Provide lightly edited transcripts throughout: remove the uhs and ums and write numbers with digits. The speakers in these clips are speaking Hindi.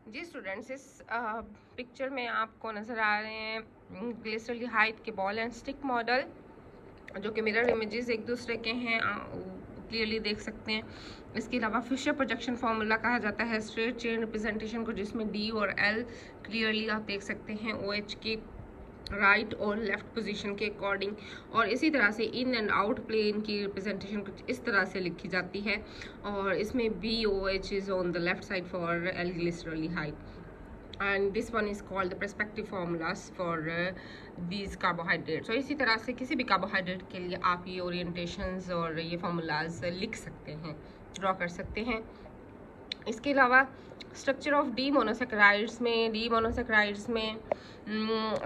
जी स्टूडेंट्स, इस पिक्चर में आपको नज़र आ रहे हैं ग्लिसरॉल्डिहाइड के बॉल एंड स्टिक मॉडल, जो कि मिरर इमेजेस एक दूसरे के हैं, क्लियरली देख सकते हैं। इसके अलावा फिशर प्रोजेक्शन फार्मूला कहा जाता है स्ट्रेट चेन रिप्रेजेंटेशन को, जिसमें डी और एल क्लियरली आप देख सकते हैं OH की राइट और लेफ्ट पोजीशन के अकॉर्डिंग, और इसी तरह से इन एंड आउट प्लेन की रिप्रेजेंटेशन कुछ इस तरह से लिखी जाती है। और इसमें BOH is on the left side for L-glyceroldehyde, and this one is called the perspective formulas for these carbohydrates। और इसी तरह से किसी भी कार्बोहाइड्रेट के लिए आप ये ओरिएंटेशंस और ये फार्मूलाज लिख सकते हैं, ड्रॉ कर सकते हैं। इसके अलावा स्ट्रक्चर ऑफ डी मोनोसेक्राइड्स में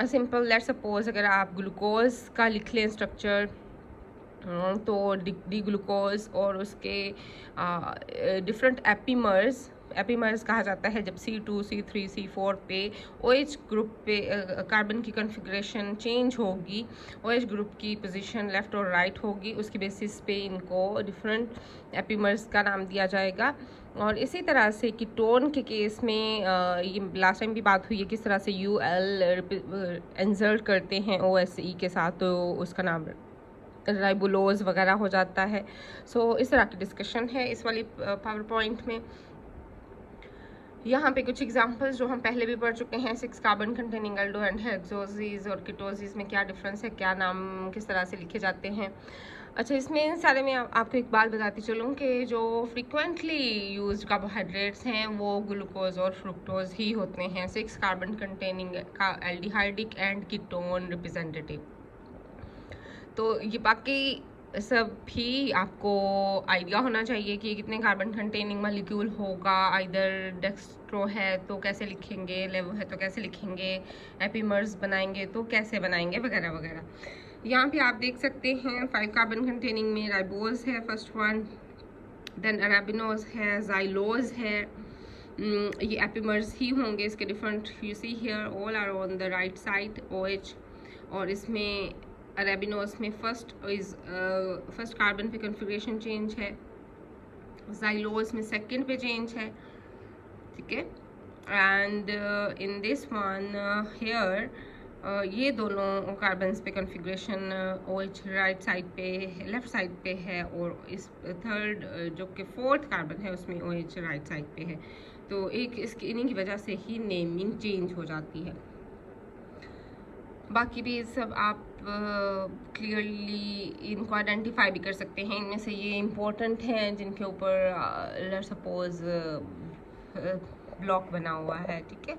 सिंपल लेट सपोज अगर आप ग्लूकोज का लिख लें स्ट्रक्चर, तो डी ग्लूकोज और उसके डिफरेंट एपीमर्स कहा जाता है जब C2, C3, C4 पे OH ग्रुप पे कार्बन की कॉन्फ़िगरेशन चेंज होगी, OH ग्रुप की पोजीशन लेफ़्ट और राइट होगी, उसकी बेसिस पे इनको डिफरेंट एपीमर्स का नाम दिया जाएगा। और इसी तरह से कीटोन के केस में ये लास्ट टाइम भी बात हुई है किस तरह से UL इंसर्ट करते हैं OSE के साथ, तो उसका नाम राइबोलोज वगैरह हो जाता है। सो इस तरह की डिस्कशन है इस वाली पावर पॉइंट में। यहाँ पे कुछ एग्जांपल्स जो हम पहले भी पढ़ चुके हैं, 6 कार्बन कंटेनिंग एल्डो एंड हेक्सोजीज और कीटोजीज में क्या डिफरेंस है, क्या नाम किस तरह से लिखे जाते हैं। अच्छा, इसमें इन सारे में आपको एक बात बताती चलूँ कि जो फ्रीक्वेंटली यूज कार्बोहाइड्रेट्स हैं वो ग्लूकोज और फ्रुक्टोज ही होते हैं, 6 कार्बन कंटेनिंग का एल्डिहाइडिक एंड कीटोन रिप्रेजेंटेटिव। तो ये बाकी सब भी आपको आइडिया होना चाहिए कि कितने कार्बन कंटेनिंग मॉलिक्यूल होगा। आइदर डेक्स्ट्रो है तो कैसे लिखेंगे, लेवो है तो कैसे लिखेंगे, एपीमर्स बनाएंगे तो कैसे बनाएंगे, वगैरह वगैरह। यहाँ पे आप देख सकते हैं 5 कार्बन कंटेनिंग में राइबोज है फर्स्ट वन, देन अरेबिनोज है, जाइलोज है। ये एपीमर्स ही होंगे, इसके different you see here all are on the right side OH। और इसमें अरेबिनोस में फर्स्ट कार्बन पे कॉन्फ़िगरेशन चेंज है, जाइलोस में सेकंड पे चेंज है, ठीक है। And in this one here ये दोनों कार्बन्स पे कॉन्फ़िगरेशन OH राइट साइड पे लेफ्ट साइड पे है, और इस थर्ड जो कि फोर्थ कार्बन है उसमें OH राइट साइड पे है। तो एक इसकी इन्हीं की वजह से ही नेमिंग चेंज हो जाती है। बाकी भी सब आप क्लियरली इनको आइडेंटिफाई भी कर सकते हैं। इनमें से ये इम्पोर्टेंट हैं जिनके ऊपर लेट्स सपोज ब्लॉक बना हुआ है, ठीक है।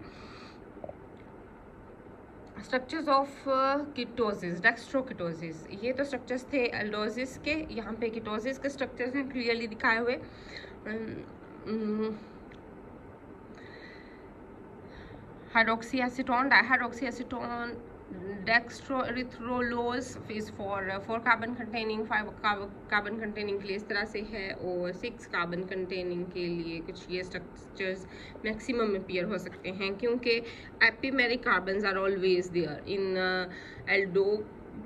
स्ट्रक्चर्स ऑफ कीटोसिस, डेक्स्ट्रोकीटोसिस, ये तो स्ट्रक्चर्स थे एल्डोसिस के। यहाँ पे कीटोसिस के स्ट्रक्चर्स हैं क्लियरली दिखाए हुए। Hydroxy acetone, dihydroxy acetone, dextroerythrulose is for 4 carbon containing, 5 carbon containing के लिए इस तरह से है, और 6 कार्बन कंटेनिंग के लिए कुछ ये स्ट्रक्चर्स मैक्सिमम में पेयर हो सकते हैं, क्योंकि epimeric carbons are always there in aldo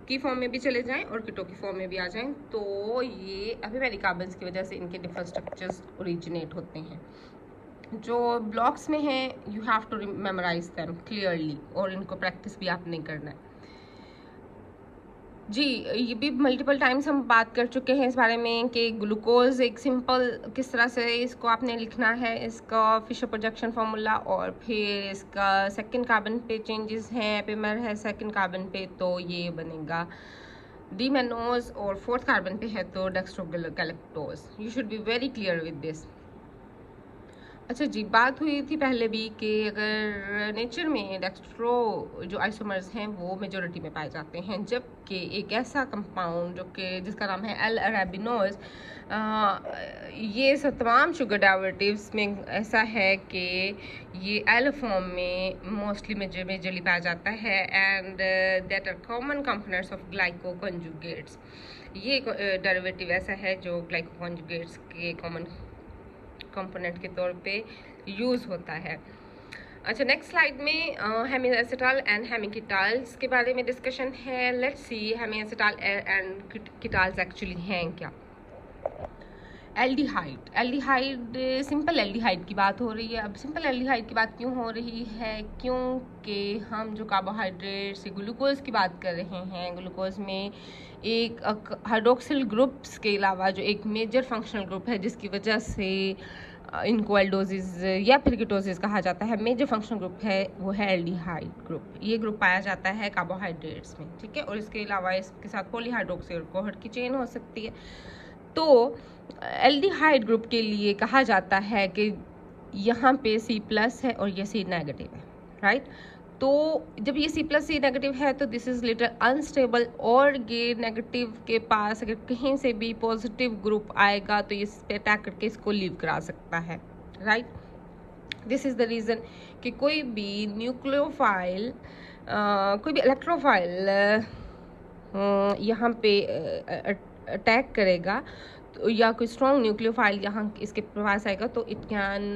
की फॉर्म में भी चले जाएं और कीटो की फॉर्म में भी आ जाएं, तो ये एपीमेरिक कार्बन्स की वजह से इनके डिफरेंट स्ट्रक्चर्स ओरिजिनेट होते हैं। जो ब्लॉक्स में हैं you have to memorise them clearly, और इनको प्रैक्टिस भी आपने करना है। जी, ये भी मल्टीपल टाइम्स हम बात कर चुके हैं इस बारे में कि ग्लूकोज एक सिंपल किस तरह से इसको आपने लिखना है, इसका फिशर प्रोजेक्शन फार्मूला, और फिर इसका सेकंड कार्बन पे चेंजेस हैं, एपीमर है सेकंड कार्बन पे, तो ये बनेगा डीमेनोज, और फोर्थ कार्बन पे है तो dextrogalactose. You should be very clear with this. अच्छा जी, बात हुई थी पहले भी कि अगर नेचर में डेक्स्ट्रो जो आइसोमर्स हैं वो मेजोरिटी में पाए जाते हैं, जबकि एक ऐसा कंपाउंड जो कि जिसका नाम है L-अरेबिनोज, ये सब तमाम शुगर डेरिवेटिव्स में ऐसा है कि ये L फॉर्म में मोस्टली मेजरली पाया जाता है, and that are common components of glycoconjugates. ये डेरिवेटिव ऐसा है जो ग्लाइको कॉन्जुगेट्स के कॉमन कंपोनेंट के तौर पे यूज़ होता है। अच्छा, नेक्स्ट स्लाइड में हेमीएसिटाल एंड हेमीकीटाल्स के बारे में डिस्कशन है। लेट्स सी हेमीएसिटाल एंड कीटाल्स एक्चुअली हैं क्या। एल्डिहाइड सिंपल एल्डिहाइड की बात हो रही है। अब सिंपल एल्डिहाइड की बात क्यों हो रही है? क्योंकि हम जो कार्बोहाइड्रेट से ग्लूकोज की बात कर रहे हैं, ग्लूकोज में एक हाइड्रोक्सिल ग्रुप्स के अलावा जो एक मेजर फंक्शनल ग्रुप है जिसकी वजह से इनको एल्डोसिस या फिर कीटोसिस कहा जाता है, मेजर फंक्शनल ग्रुप है वो है एल्डिहाइड ग्रुप। ये ग्रुप पाया जाता है कार्बोहाइड्रेट्स में, ठीक है। और इसके अलावा इसके साथ पॉलीहाइड्रोक्सी अल्कोहल की चेन हो सकती है। तो एल्डिहाइड ग्रुप के लिए कहा जाता है कि यहाँ पे C+ है और ये C- है, राइट। तो जब ये C+C- है तो दिस इज लिटिल अनस्टेबल, और ये नेगेटिव के पास अगर कहीं से भी पॉजिटिव ग्रुप आएगा तो इस पे अटैक करके इसको लीव करा सकता है, right. This is the reason कि कोई भी न्यूक्लियोफाइल कोई भी इलेक्ट्रोफाइल यहाँ पे अटैक करेगा तो, या कोई स्ट्रॉन्ग न्यूक्लियोफाइल यहाँ इसके पास आएगा तो it can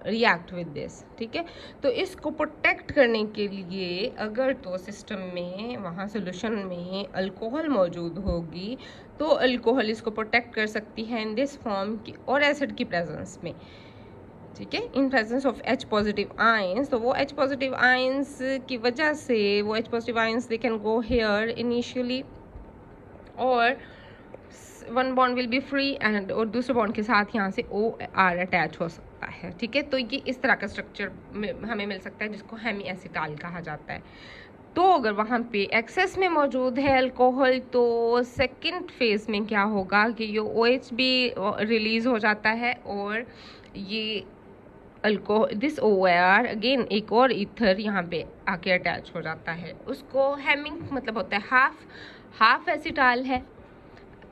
react with this, ठीक है। तो इसको प्रोटेक्ट करने के लिए अगर तो सिस्टम में वहाँ सोल्यूशन में अल्कोहल मौजूद होगी तो अल्कोहल इसको प्रोटेक्ट कर सकती है इन दिस फॉर्म की, और एसिड की प्रेजेंस में, ठीक है, in presence of H+ ions. तो वो H+ आयंस की वजह से वो H+ ions they can go here initially, और one bond will be free and, और दूसरे बॉन्ड के साथ यहाँ से OR अटैच हो सकता है, ठीक है। तो ये इस तरह का स्ट्रक्चर हमें मिल सकता है जिसको हेमीएसिटाल कहा जाता है। तो अगर वहाँ पे एक्सेस में मौजूद है अल्कोहल तो सेकंड फेज में क्या होगा कि ये OH भी रिलीज हो जाता है, और ये अल्कोहल दिस OR अगेन एक और ईथर यहाँ पे आके अटैच हो जाता है। उसको हेमिंग मतलब होता है हाफ एसिटाल है,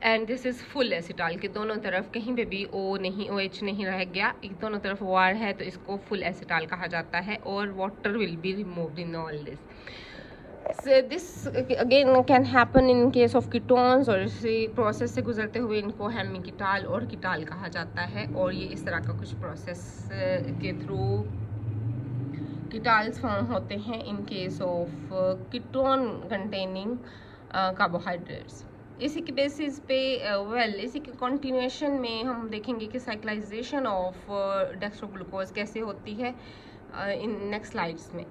and this is full acetal के दोनों तरफ कहीं पे भी OH नहीं रह गया, एक दोनों तरफ OR है तो इसको फुल एसिटाल कहा जाता है, और water will be removed in all this. So this again can happen in case of ketones, और इसी प्रोसेस से गुजरते हुए इनको हेमीकीटाल और कीटाल कहा जाता है। और ये इस तरह का कुछ प्रोसेस के थ्रू कीटाल्स फॉर्म होते हैं in case of ketone containing carbohydrates. इसी के बेसिस पे इसी के कंटिन्यूएशन में हम देखेंगे कि साइक्लाइजेशन ऑफ डेक्स्ट्रोग्लूकोज कैसे होती है इन नेक्स्ट स्लाइड्स में।